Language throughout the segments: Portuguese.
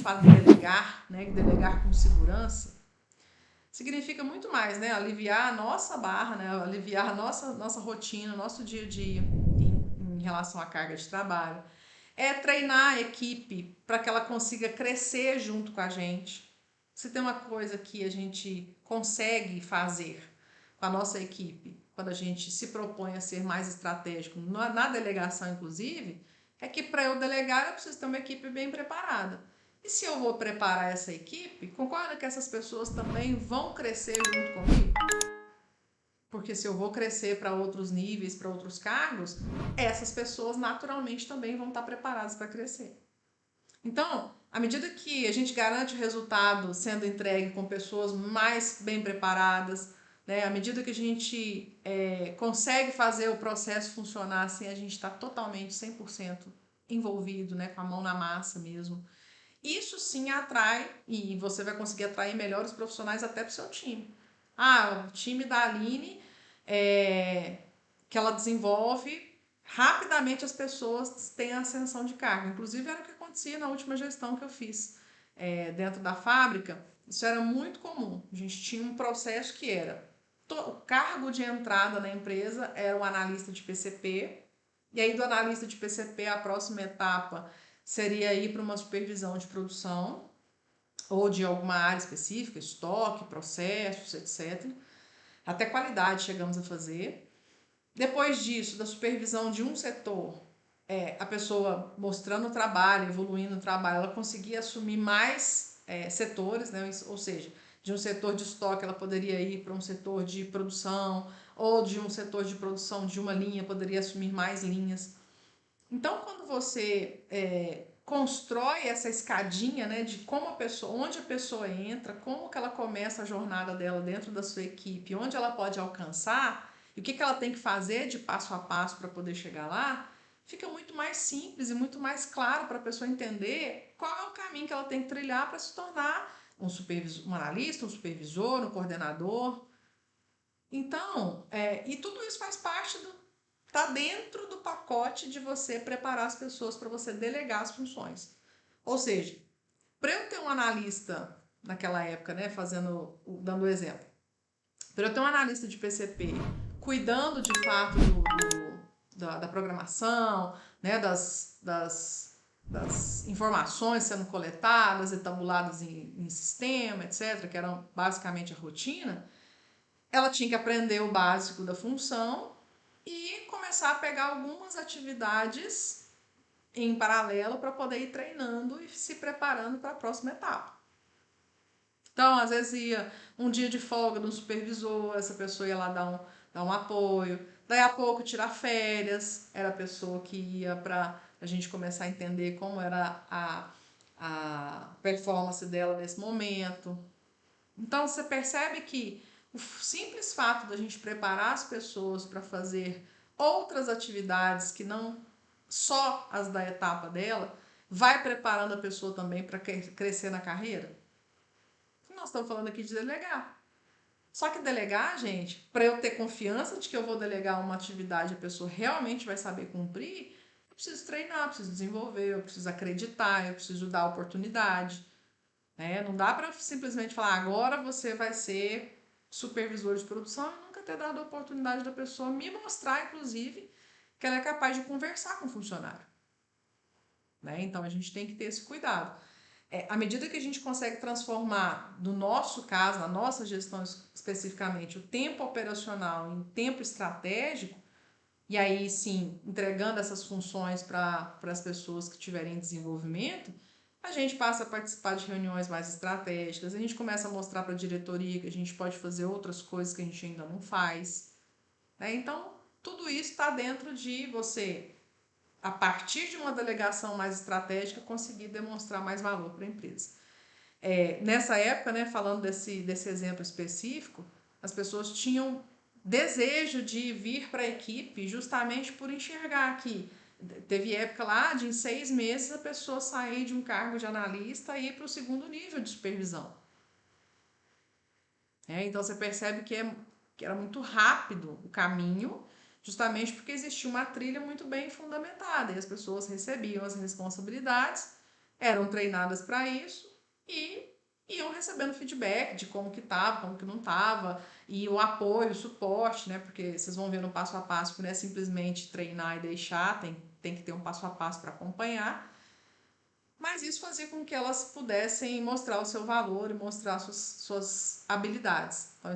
fala de delegar, né, delegar com segurança, significa muito mais, né, aliviar a nossa barra, né, aliviar a nossa rotina, nosso dia a dia em relação à carga de trabalho. É treinar a equipe para que ela consiga crescer junto com a gente. Se tem uma coisa que a gente consegue fazer com a nossa equipe, quando a gente se propõe a ser mais estratégico, na delegação inclusive, é que para eu delegar eu preciso ter uma equipe bem preparada. E se eu vou preparar essa equipe, concorda que essas pessoas também vão crescer junto comigo? Porque se eu vou crescer para outros níveis, para outros cargos, essas pessoas naturalmente também vão estar preparadas para crescer. Então, à medida que a gente garante o resultado sendo entregue com pessoas mais bem preparadas, né, à medida que a gente consegue fazer o processo funcionar sem a gente estar totalmente 100% envolvido, né, com a mão na massa mesmo, isso sim atrai, e você vai conseguir atrair melhores profissionais até para o seu time. O time da Aline, que ela desenvolve, rapidamente as pessoas têm ascensão de cargo. Inclusive era o que acontecia na última gestão que eu fiz dentro da fábrica. Isso era muito comum. A gente tinha um processo que era o cargo de entrada na empresa era o analista de PCP, e aí do analista de PCP a próxima etapa seria ir para uma supervisão de produção ou de alguma área específica, estoque, processos, etc. Até qualidade chegamos a fazer. Depois disso, da supervisão de um setor, a pessoa mostrando o trabalho, evoluindo o trabalho, ela conseguia assumir mais setores, né? Ou seja, de um setor de estoque ela poderia ir para um setor de produção, ou de um setor de produção de uma linha poderia assumir mais linhas. Então, quando você constrói essa escadinha, né, de como a pessoa, onde a pessoa entra, como que ela começa a jornada dela dentro da sua equipe, onde ela pode alcançar e o que ela tem que fazer de passo a passo para poder chegar lá, fica muito mais simples e muito mais claro para a pessoa entender qual é o caminho que ela tem que trilhar para se tornar um analista, um supervisor, um coordenador. Então, e tudo isso faz parte tá dentro do pacote de você preparar as pessoas para você delegar as funções. Ou seja, para eu ter um analista naquela época, né, dando o exemplo, para eu ter um analista de PCP cuidando de fato da programação, né, das informações sendo coletadas e tabuladas em sistema, etc., que eram basicamente a rotina, ela tinha que aprender o básico da função e começar a pegar algumas atividades em paralelo para poder ir treinando e se preparando para a próxima etapa. Então, às vezes ia um dia de folga do supervisor, essa pessoa ia lá dar um apoio. Daí a pouco tirar férias, era a pessoa que ia para a gente começar a entender como era a performance dela nesse momento. Então, você percebe que o simples fato da gente preparar as pessoas para fazer outras atividades que não só as da etapa dela, vai preparando a pessoa também para crescer na carreira. Nós estamos falando aqui de delegar. Só que delegar, gente, para eu ter confiança de que eu vou delegar uma atividade e a pessoa realmente vai saber cumprir, eu preciso treinar, eu preciso desenvolver, eu preciso acreditar, eu preciso dar oportunidade. Não dá para simplesmente falar, agora você vai ser supervisor de produção e nunca ter dado a oportunidade da pessoa me mostrar, inclusive, que ela é capaz de conversar com o funcionário. Então, a gente tem que ter esse cuidado. À medida que a gente consegue transformar, no nosso caso, na nossa gestão especificamente, o tempo operacional em tempo estratégico, e aí sim, entregando essas funções para as pessoas que tiverem desenvolvimento, a gente passa a participar de reuniões mais estratégicas, a gente começa a mostrar para a diretoria que a gente pode fazer outras coisas que a gente ainda não faz. Então, tudo isso está dentro de você, a partir de uma delegação mais estratégica, conseguir demonstrar mais valor para a empresa. Nessa época, né, falando desse exemplo específico, as pessoas tinham desejo de vir para a equipe justamente por enxergar que teve época lá de em 6 meses a pessoa sair de um cargo de analista e ir para o segundo nível de supervisão. Então você percebe que era muito rápido o caminho, justamente porque existia uma trilha muito bem fundamentada e as pessoas recebiam as responsabilidades eram treinadas para isso e iam recebendo feedback de como que tava, como que não tava, e o apoio, o suporte, né? Porque vocês vão ver no passo a passo que não é simplesmente treinar e deixar, tem que ter um passo a passo para acompanhar. Mas isso fazia com que elas pudessem mostrar o seu valor e mostrar suas habilidades. Então,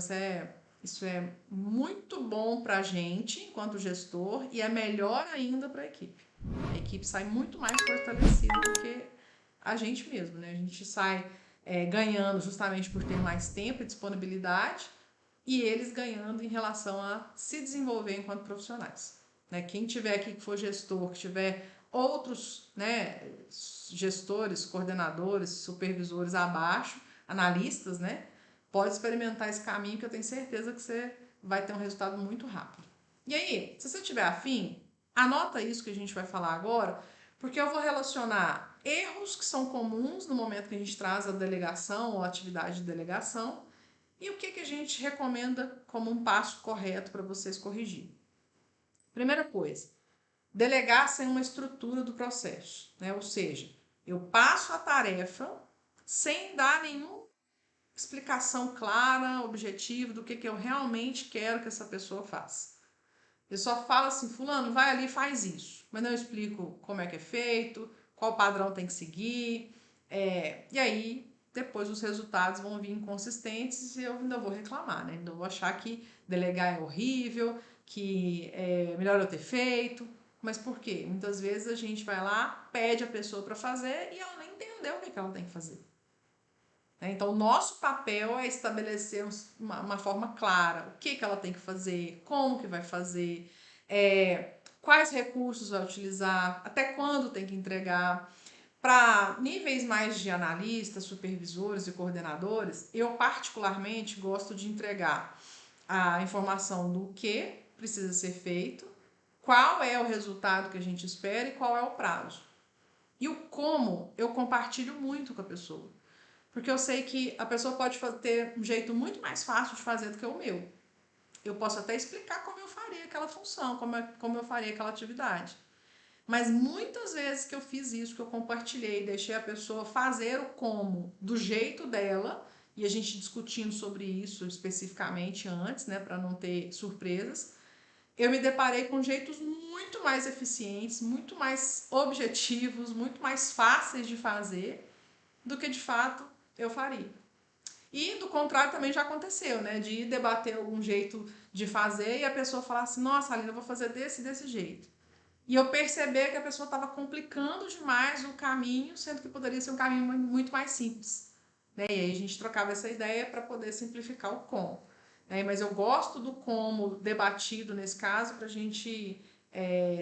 isso é muito bom para a gente, enquanto gestor, e é melhor ainda para a equipe. A equipe sai muito mais fortalecida do que a gente mesmo, né? A gente sai ganhando justamente por ter mais tempo e disponibilidade, e eles ganhando em relação a se desenvolver enquanto profissionais. Né? Quem tiver aqui que for gestor, que tiver outros, né, gestores, coordenadores, supervisores abaixo, analistas, né, pode experimentar esse caminho que eu tenho certeza que você vai ter um resultado muito rápido. E aí, se você tiver afim, anota isso que a gente vai falar agora, porque eu vou relacionar erros que são comuns no momento que a gente traz a delegação ou a atividade de delegação e o que a gente recomenda como um passo correto para vocês corrigir. Primeira coisa, delegar sem uma estrutura do processo, né? Ou seja, eu passo a tarefa sem dar nenhuma explicação clara, objetiva do que eu realmente quero que essa pessoa faça. Eu só falo assim, fulano, vai ali e faz isso. Mas não explico como é que é feito, qual padrão tem que seguir. E aí, depois os resultados vão vir inconsistentes e eu ainda vou reclamar, né? Ainda vou achar que delegar é horrível, que é melhor eu ter feito. Mas por quê? Muitas vezes a gente vai lá, pede a pessoa para fazer e ela nem entendeu o que ela tem que fazer. Então, o nosso papel é estabelecer uma forma clara, o que ela tem que fazer, como que vai fazer, quais recursos vai utilizar, até quando tem que entregar. Para níveis mais de analistas, supervisores e coordenadores, eu particularmente gosto de entregar a informação do que precisa ser feito, qual é o resultado que a gente espera e qual é o prazo. E o como eu compartilho muito com a pessoa. Porque eu sei que a pessoa pode ter um jeito muito mais fácil de fazer do que o meu. Eu posso até explicar como eu faria aquela função, como eu faria aquela atividade. Mas muitas vezes que eu fiz isso, que eu compartilhei, deixei a pessoa fazer o como do jeito dela, e a gente discutindo sobre isso especificamente antes, né, para não ter surpresas, eu me deparei com jeitos muito mais eficientes, muito mais objetivos, muito mais fáceis de fazer do que de fato eu faria. E do contrário também já aconteceu, né? De debater algum jeito de fazer e a pessoa falar assim, nossa, Aline, eu vou fazer desse jeito. E eu perceber que a pessoa estava complicando demais o caminho, sendo que poderia ser um caminho muito mais simples. Né? E aí a gente trocava essa ideia para poder simplificar o como. Né? Mas eu gosto do como debatido nesse caso para a gente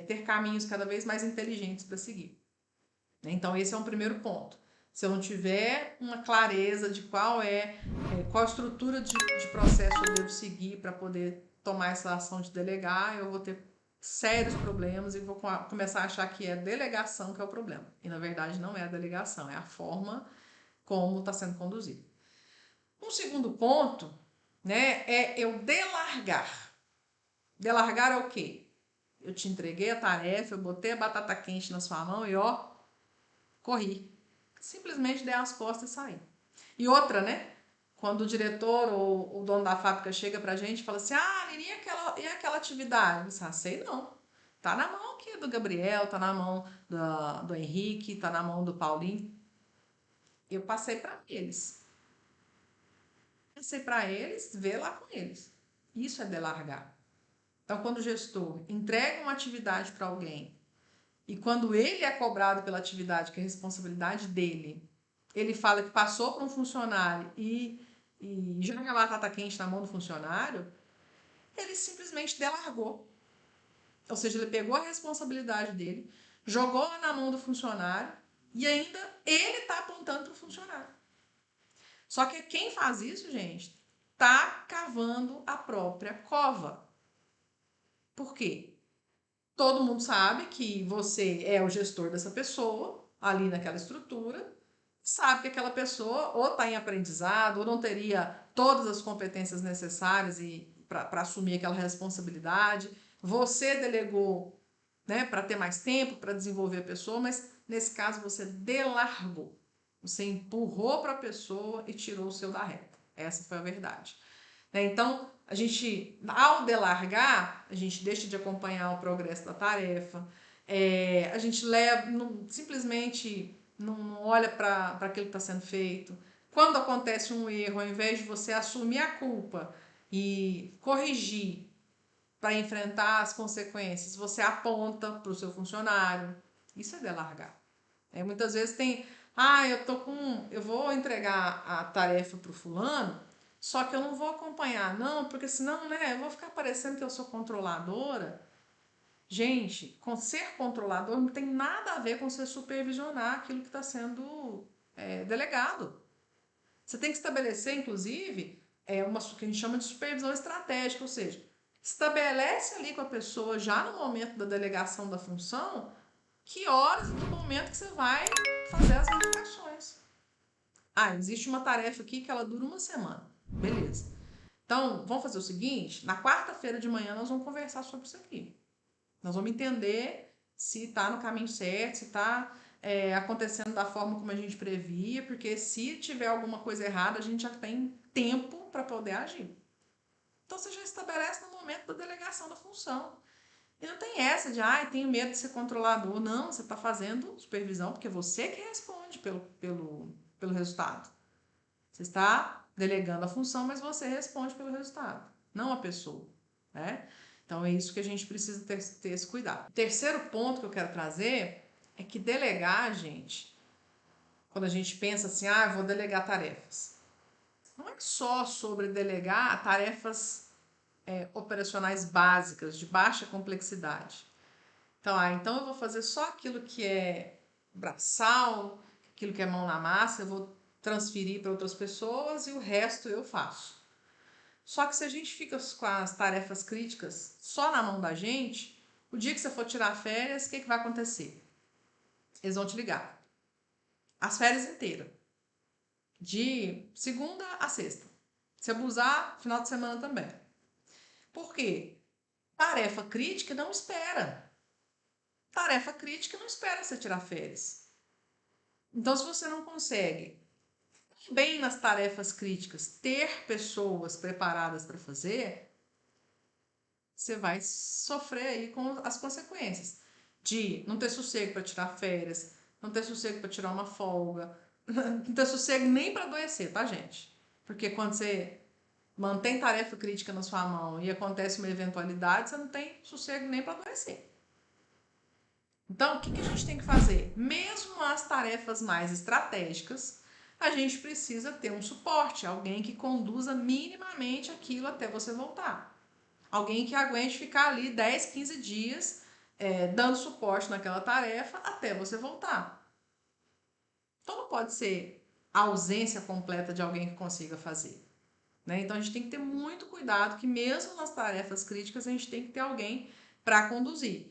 ter caminhos cada vez mais inteligentes para seguir. Então esse é um primeiro ponto. Se eu não tiver uma clareza de qual estrutura de processo eu devo seguir para poder tomar essa ação de delegar, eu vou ter sérios problemas e vou começar a achar que é a delegação que é o problema. E na verdade não é a delegação, é a forma como está sendo conduzido. Um segundo ponto, né, é eu delargar. Delargar é o quê? Eu te entreguei a tarefa, eu botei a batata quente na sua mão e ó, corri. Simplesmente dei as costas e saí. E outra, né? Quando o diretor ou o dono da fábrica chega pra gente e fala assim, e aquela atividade? Eu disse, sei não. Tá na mão aqui do Gabriel, tá na mão do Henrique, tá na mão do Paulinho. Eu passei para eles. Passei para eles, vê lá com eles. Isso é delargar. Então, quando o gestor entrega uma atividade para alguém e quando ele é cobrado pela atividade, que é responsabilidade dele, ele fala que passou para um funcionário e joga a batata quente na mão do funcionário, ele simplesmente delargou. Ou seja, ele pegou a responsabilidade dele, jogou na mão do funcionário e ainda ele está apontando para o funcionário. Só que quem faz isso, gente, está cavando a própria cova. Por quê? Todo mundo sabe que você é o gestor dessa pessoa, ali naquela estrutura, sabe que aquela pessoa ou está em aprendizado, ou não teria todas as competências necessárias para assumir aquela responsabilidade. Você delegou, né, para ter mais tempo para desenvolver a pessoa, mas Nesse caso, você delargou. Você empurrou para a pessoa e tirou o seu da reta. Essa foi a verdade. Então, a gente, ao delargar, a gente deixa de acompanhar o progresso da tarefa, a gente leva, simplesmente não olha para aquilo que está sendo feito. Quando acontece um erro, ao invés de você assumir a culpa e corrigir para enfrentar as consequências, você aponta para o seu funcionário. Isso é delargar. Muitas vezes tem, eu vou entregar a tarefa para o fulano, só que eu não vou acompanhar, não, porque senão, né, eu vou ficar parecendo que eu sou controladora. Gente, ser controlador não tem nada a ver com você supervisionar aquilo que está sendo delegado. Você tem que estabelecer, inclusive, uma que a gente chama de supervisão estratégica, ou seja, estabelece ali com a pessoa, já no momento da delegação da função, que horas no momento que você vai fazer as verificações. Existe uma tarefa aqui que ela dura uma semana. Beleza. Então, vamos fazer o seguinte, na quarta-feira de manhã nós vamos conversar sobre isso aqui. Nós vamos entender se está no caminho certo, se está acontecendo da forma como a gente previa, porque se tiver alguma coisa errada, a gente já tem tempo para poder agir. Então, você já estabelece no momento da delegação da função. E não tem essa de, tenho medo de ser controlador. Não, você está fazendo supervisão porque você que responde pelo resultado. Você está delegando a função, mas você responde pelo resultado, não a pessoa, né? Então é isso que a gente precisa ter esse cuidado. O terceiro ponto que eu quero trazer é que delegar, gente, quando a gente pensa assim, vou delegar tarefas, não é só sobre delegar tarefas operacionais básicas, de baixa complexidade. Então eu vou fazer só aquilo que é braçal, aquilo que é mão na massa, eu vou transferir para outras pessoas e o resto eu faço. Só que se a gente fica com as tarefas críticas só na mão da gente, o dia que você for tirar férias, o que vai acontecer? Eles vão te ligar. As férias inteiras. De segunda a sexta. Se abusar, final de semana também. Por quê? Tarefa crítica não espera. Tarefa crítica não espera você tirar férias. Então, se você não consegue, bem nas tarefas críticas, ter pessoas preparadas para fazer, você vai sofrer aí com as consequências de não ter sossego para tirar férias, não ter sossego para tirar uma folga, não ter sossego nem para adoecer, tá, gente? Porque quando você mantém tarefa crítica na sua mão e acontece uma eventualidade, você não tem sossego nem para adoecer. Então, o que a gente tem que fazer? Mesmo as tarefas mais estratégicas, a gente precisa ter um suporte, alguém que conduza minimamente aquilo até você voltar. Alguém que aguente ficar ali 10, 15 dias dando suporte naquela tarefa até você voltar. Então, não pode ser a ausência completa de alguém que consiga fazer. Né? Então, a gente tem que ter muito cuidado que mesmo nas tarefas críticas, a gente tem que ter alguém para conduzir.